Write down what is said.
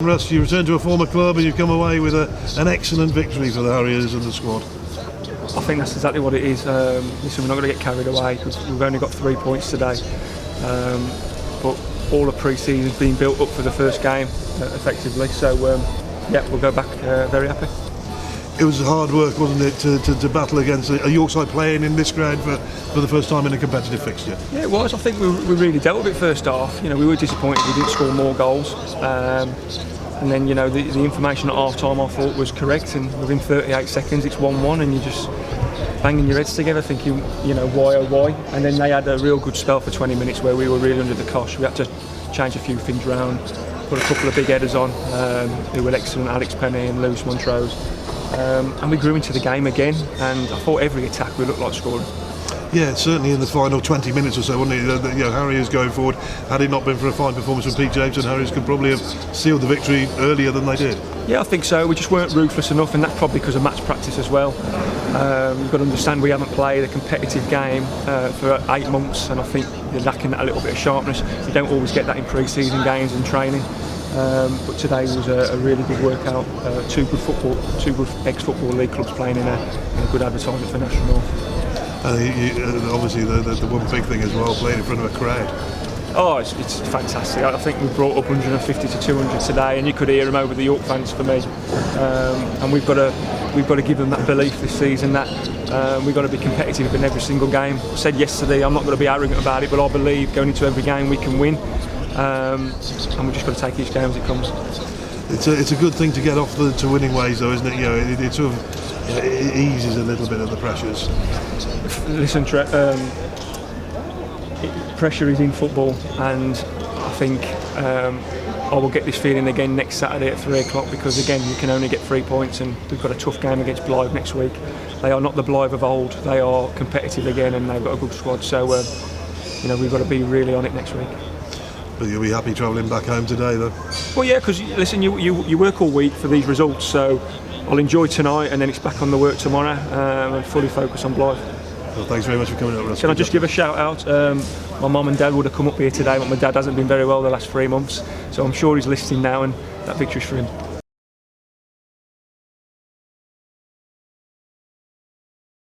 Russ, you return to a former club and you've come away with an excellent victory for the Harriers and the squad. I think that's exactly what it is. Listen, we're not going to get carried away because we've only got 3 points today. But all the pre-season's been built up for the first game, effectively. So, yeah, we'll go back very happy. It was hard work, wasn't it, to battle against a Yorkshire playing in this ground for the first time in a competitive fixture? Yeah, it was. I think we really dealt with it first half. You know, we were disappointed we didn't score more goals. And then, you know, the information at half-time I thought was correct, and within 38 seconds it's 1-1 and you're just banging your heads together thinking, you know, why oh why? And then they had a real good spell for 20 minutes where we were really under the cosh. We had to change a few things around, put a couple of big headers on, who were excellent, Alex Penny and Lewis Montrose. And we grew into the game again, and I thought every attack we looked like scoring. Yeah, certainly in the final 20 minutes or so, wasn't it? You know, Harriers going forward, had it not been for a fine performance from Pete James, and Harriers could probably have sealed the victory earlier than they did. Yeah, I think so. We just weren't ruthless enough, and that's probably because of match practice as well. You've got to understand we haven't played a competitive game for 8 months, and I think you're lacking that a little bit of sharpness. You don't always get that in pre-season games and training. But today was a really good workout. Two good ex-football league clubs playing in a good advertisement for National North. Obviously the one big thing as well, playing in front of a crowd. Oh, it's fantastic. I think we brought up 150 to 200 today, and you could hear them over the York fans for me. And we've got to give them that belief this season that we've got to be competitive in every single game. I said yesterday I'm not going to be arrogant about it, but I believe going into every game we can win. And we've just got to take each game as it comes. It's a good thing to get off to winning ways, though, isn't it? You know, it sort of it eases a little bit of the pressures. Listen, pressure is in football, and I think I will get this feeling again next Saturday at 3 o'clock, because again you can only get 3 points, and we've got a tough game against Blythe next week. They are not the Blythe of old. They are competitive again, and they've got a good squad. So you know, we've got to be really on it next week. But you'll be happy travelling back home today, though? Well, yeah, because listen, you work all week for these results, so I'll enjoy tonight, and then it's back on the work tomorrow, and fully focus on Blythe. Well, thanks very much for coming up, Russ. Can I just give a shout out? My mum and dad would have come up here today, but my dad hasn't been very well the last 3 months, so I'm sure he's listening now, and that victory's for him.